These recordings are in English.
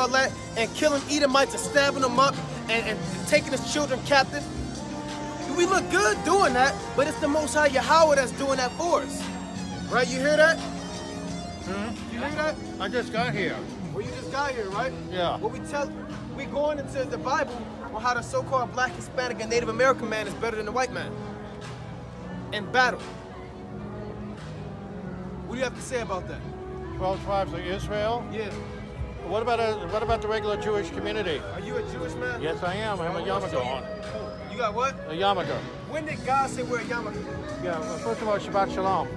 all that, and killing Edomites and stabbing them up and taking his children captive. We look good doing that, but it's the Most High Yahweh that's doing that for us. Right? You hear that? You hear that? I just got here. Well, you just got here, right? Yeah. Well, we going into the Bible on how the so-called Black, Hispanic, and Native American man is better than the white man in battle. What do you have to say about that? 12 tribes of Israel? Yeah. What about the regular Jewish community? Are you a Jewish man? Yes, I am. I have a yarmulke on. You got what? A yarmulke. When did God say wear a yarmulke? Yeah, well, first of all, Shabbat Shalom.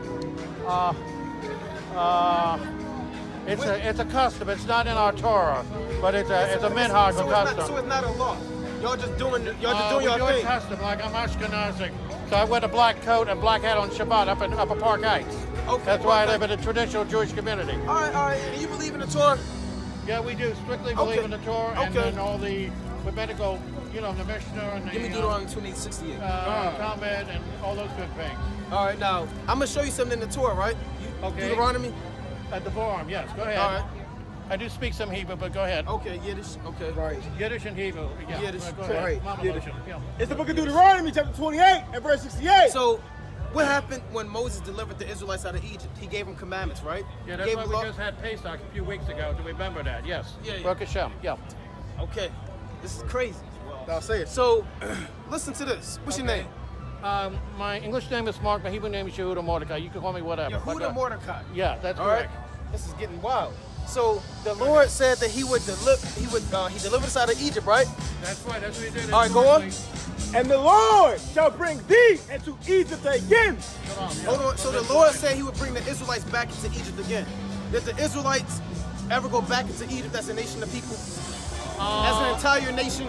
It's a custom. It's not in our Torah, but it's a minhag custom. So it's not a law. Y'all just doing your thing. Custom. Like I'm Ashkenazi, so I wear a black coat and black hat on Shabbat up in Upper Park Heights. Okay. That's why I live in a traditional Jewish community. All right. And you believe in the Torah? Yeah, we do strictly believe in the Torah and then all the rabbinical, the Mishnah and the Give me Deuteronomy 28:68. Talmud and all those good things. All right, now I'm gonna show you something in the Torah, right? Okay. Deuteronomy. At the forum, yes. Go ahead. All right. I do speak some Hebrew, but go ahead. Okay, Yiddish. Okay. Right. Yiddish and Hebrew. Yeah. Yiddish. Go ahead. Right. Mama Yiddish. yeah. It's the book of Deuteronomy, chapter 28 and verse 68. So, what happened when Moses delivered the Israelites out of Egypt? He gave them commandments, right? Yeah, that's why we just had Pesach a few weeks ago to remember that. Yes. Yeah. Baruch Hashem. Yeah. Okay. This is crazy. I'll say it. So, listen to this. What's your name? My English name is Mark. My Hebrew name is Yehuda Mordecai. You can call me whatever. Yehuda Mordecai. Yeah, that's all correct. Right. This is getting wild. So the Lord said that He delivered us out of Egypt, right? That's right. That's what He did. All right, go on. And the Lord shall bring thee into Egypt again. Hold on. So the Lord said He would bring the Israelites back into Egypt again. Did the Israelites ever go back into Egypt as a nation of people? As an entire nation?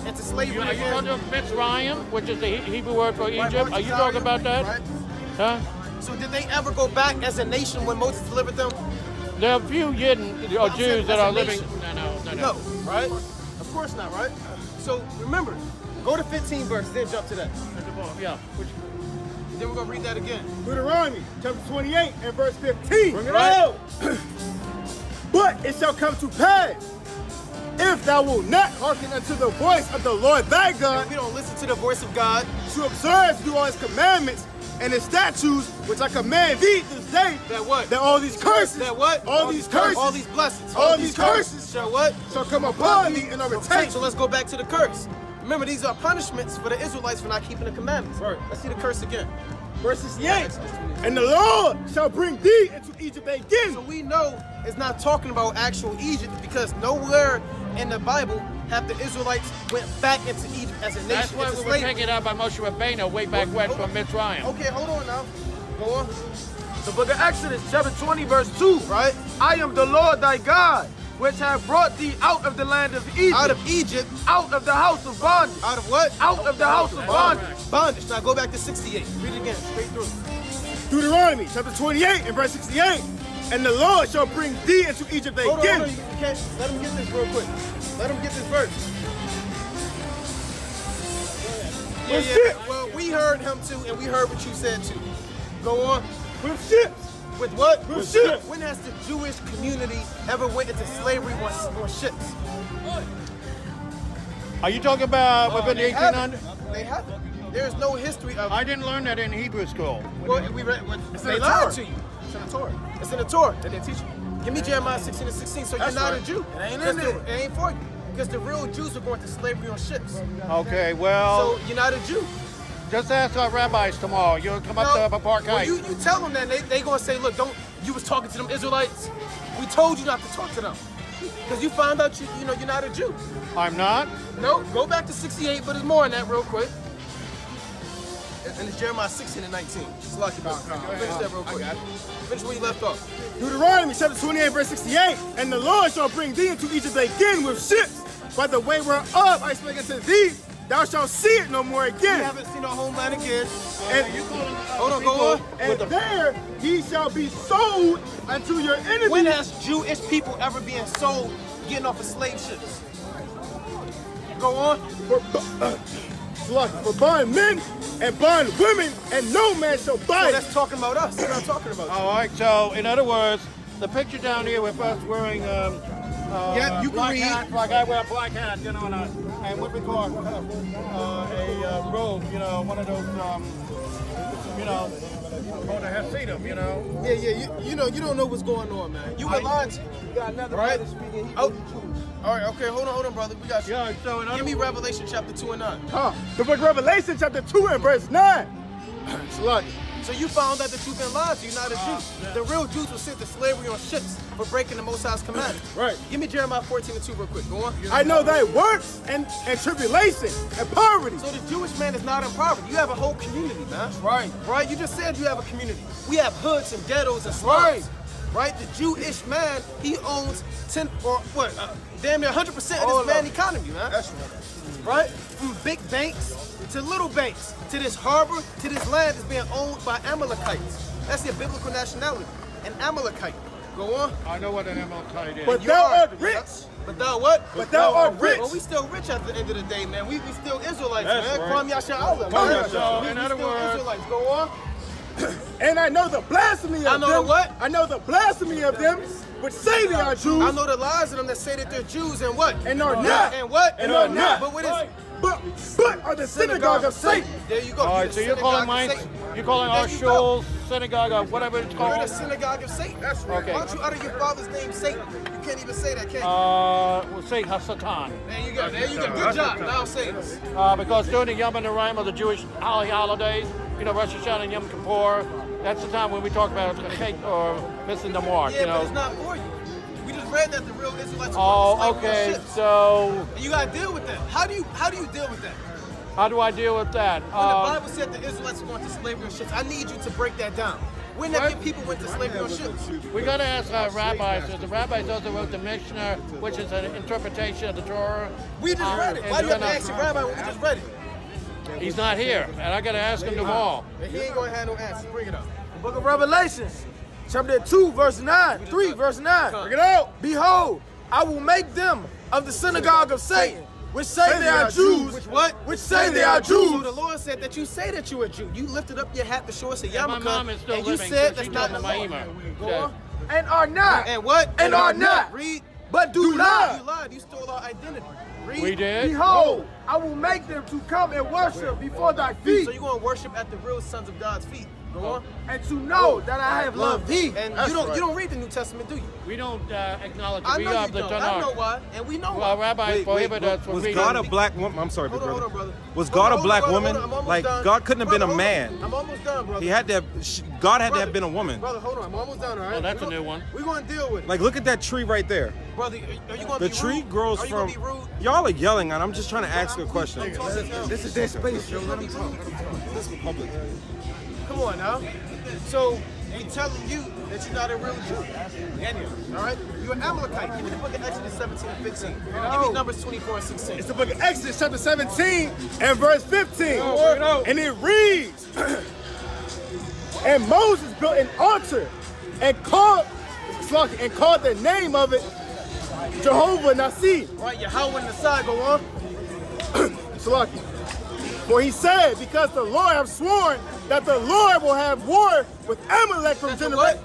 Into slavery Are you talking about Mitzrayim, which is the Hebrew word for Egypt? Right, are you talking about that? Right. Huh? So did they ever go back as a nation when Moses delivered them? There are a few Yidden or Jews that are living. No. Right? Of course not, right? So remember, go to 15 verse, then jump to that. Yeah. Then we're gonna read that again. Deuteronomy chapter 28 and verse 15. Bring it out. But it shall come to pass, if thou wilt not hearken unto the voice of the Lord thy God, If we don't listen to the voice of God, to observe to do all His commandments and His statutes, which I command thee this day, that what? that all these curses, That what? all these curses, all these blessings, all these curses shall what? shall come upon thee and overtake. So let's go back to the curse. Remember, these are punishments for the Israelites for not keeping the commandments. Right. Let's see the curse again. Verse 68. And the Lord shall bring thee into Egypt again. So we know it's not talking about actual Egypt, because nowhere in the Bible have the Israelites went back into Egypt as a nation. That's why we were taken out by Moshe Rabbeinu way back when from Mitzrayim. Okay, hold on now. Go on. The book of Exodus, chapter 20, verse 2. Right? I am the Lord thy God, which have brought thee out of the land of Egypt. Out of Egypt. Out of the house of bondage. Out of what? Out of the house of bondage. Bondage. Now go back to 68. Read it again, straight through. Deuteronomy chapter 28 and verse 68. And the Lord shall bring thee into Egypt again. Hold on, you can't. Let him get this real quick. Let him get this verse. Yeah. Well, we heard him too, and we heard what you said too. Go on. With ships. With what? With ships. When has the Jewish community ever went into slavery on ships? Are you talking about within the 1800s? They haven't. There's no history of. I didn't learn that in Hebrew school. Well, we read. They lied to you. It's in the Torah. It's in the Torah. They didn't teach you. Give me Jeremiah 16 and 16, so you're not a Jew. It ain't in there. It ain't for you. Because the real Jews are going to slavery on ships. Okay, well. So you're not a Jew. Just ask our rabbis tomorrow. You'll come up to Upper Park Heights. Well, you tell them that they gonna say, look, don't. You was talking to them Israelites. We told you not to talk to them. Because you found out you're not a Jew. I'm not? No, go back to 68, but it's more than that real quick. And it's Jeremiah 16 and 19. Just like it. Finish that real quick. Finish where you left off. Deuteronomy chapter 28 verse 68. And the Lord shall bring thee into Egypt again with ships, by the way whereof I spake unto thee, thou shalt see it no more again. You haven't seen our homeland again. And hold on, go on. And there he shall be sold unto your enemies. When has Jewish people ever been sold getting off of slave ships? Go on. For bond men and bond women, and no man shall buy So it. that's talking about us. We're not talking about you. All right, so in other words, the picture down here with us wearing Yep, you can black read. hat, like I wear a black hat, you know, and what we call a robe, you know, one of those, you know, called a hasidim, you know. Yeah, you know, you don't know what's going on, man. You were lying to You got another right? brother speaking. Oh, all right, okay, hold on, brother. We got you. Yeah, so in other Give me Revelation chapter 2 and 9. The book of Revelation, chapter 2 and verse 9. Salaki. So you found out that you've been lied to. You're not a Jew. The real Jews were sent to slavery on ships for breaking the Most High's commandment. Right. Give me Jeremiah 14 and 2 real quick. Go on. I know thy works and tribulation and poverty. So the Jewish man is not in poverty. You have a whole community, man. Right. Right? You just said you have a community. We have hoods and ghettos and slums. Right? The Jewish man, he owns 10 or what? Damn near 100% of this man's economy, man. That's right. Right? From big banks to little banks to this harbor to this land is being owned by Amalekites. That's their biblical nationality. An Amalekite. Go on. I know what an Amalekite is. But thou art rich. But thou what? But thou art rich. Well, we still rich at the end of the day, man. We still Israelites, That's man. right. Kwame Yasha Allah, Kwame man. Yasha. We In other still words- Israelites. Go on. And I know the blasphemy of them. I know the what? I know the blasphemy of them which say they are Jews. I know the lies of them that say that they're Jews and what? And are not. And what? And are not. But what is But are the synagogue of Satan. There you go. All right, so you're calling mine, you're calling our There you go. shul, synagogue, or whatever it's You're called. the synagogue of Satan. That's right. Okay. Why don't you utter your father's name, Satan? You can't even say that, can you? We'll say Hasatan. There you go. There you go. Good job. Now say this. Because during the Yom Noraim of the Jewish holidays, you know, Rosh Hashanah and Yom Kippur, that's the time when we talk about it's going to take or missing the mark, Yeah, you but know. it's not for you. We just read that the real Israelites are Oh, going to slave okay, on ships. so And you got to deal with that. How do you deal with that? how do I deal with that? When the Bible said the Israelites are going to slavery on ships, I need you to break that down. When that people went to slavery on ships? we got to ask our rabbis, because the rabbis also wrote the Mishnah, which is an interpretation of the Torah. We just read it. and Why do you have to then, ask your rabbi when we just read it? He's not here, and I got to ask him tomorrow. And he ain't going to have no answers. Bring it up. Book of Revelations, chapter 2, verse 9. 3, verse 9. Bring it out. Behold, I will make them of the synagogue of Satan, which say they are Jews. Which what? Which say they are So Jews. the Lord said that you say that you're a Jew. You lifted up your hat to show us a And my mom is yarmulke, still and you living, said so that's she not told the my law. email. Go Yeah. on. And are not. And what? And are not. Read. But do lie. You lied. You stole our identity. Read. We did? Behold, I will make them to come and worship before thy feet, So you're going to worship at the real sons of God's feet. Go on. and to know that I have loved thee. And That's you don't right. you don't read the New Testament, do you? We don't acknowledge I we know you have the don't. I know Tanakh. why. And we know Well, why. rabbis prohibit us from was reading. God a black woman? I'm sorry, big Hold on, brother. brother. Was Hold God on, a black brother, woman? I'm almost Like done. God couldn't have been a Brother, hold on. man. I'm almost done, brother. He had to have. God had to have been a woman. Brother, hold on. I'm almost done, all right? Oh, that's a new one. We're going to deal with it. Like look at that tree right there. Brother, are you going to The be tree rude? grows Are you from. going to be rude? Y'all are yelling, and I'm just trying to ask a question. I'm talking now. This is their space, Joe. Let me talk. This is public. Come on now. So we telling you that you're not a real Jew. All right? You're an Amalekite. Give me the book of Exodus 17 and 15. Give me Numbers 24 and 16. It's the book of Exodus, chapter 17 and verse 15. And it reads, and Moses built an altar and called the name of it Jehovah Nasi. Right, Yahweh on the side, go on. Salaki. For he said, because the Lord have sworn that the Lord will have war with Amalek from That's the generation.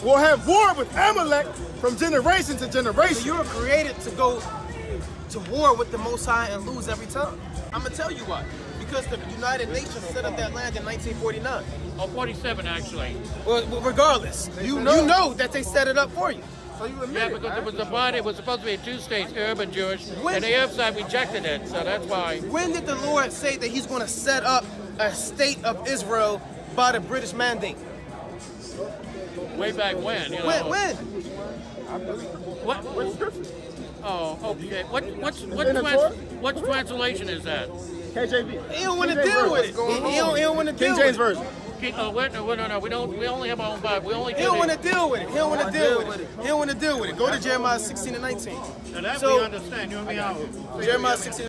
Will have war with Amalek from generation to So generation. you were created to go to war with the Most High and lose every time. I'm going to tell you why. Because the United Nations set up that land in 1949. Oh, 47 actually. Well, regardless, you know that they set it up for you. So you admit Yeah, it, because right? it was divided. It was supposed to be 2 states, Arab and Jewish, When- and the Arab side rejected it, so that's why. When did the Lord say that he's going to set up a state of Israel by the British mandate? Way back when, you know. When? What? Oh, okay. What translation is that? KJV. He don't want to deal with it. He don't want to King deal James with it. Version. No. We don't. We only have our own Bible. We only. He don't want to deal with it. He don't want to deal with it. He don't want to deal with it. Go to Jeremiah 16 and 19. And that So- we understand. You and me out. Jeremiah 16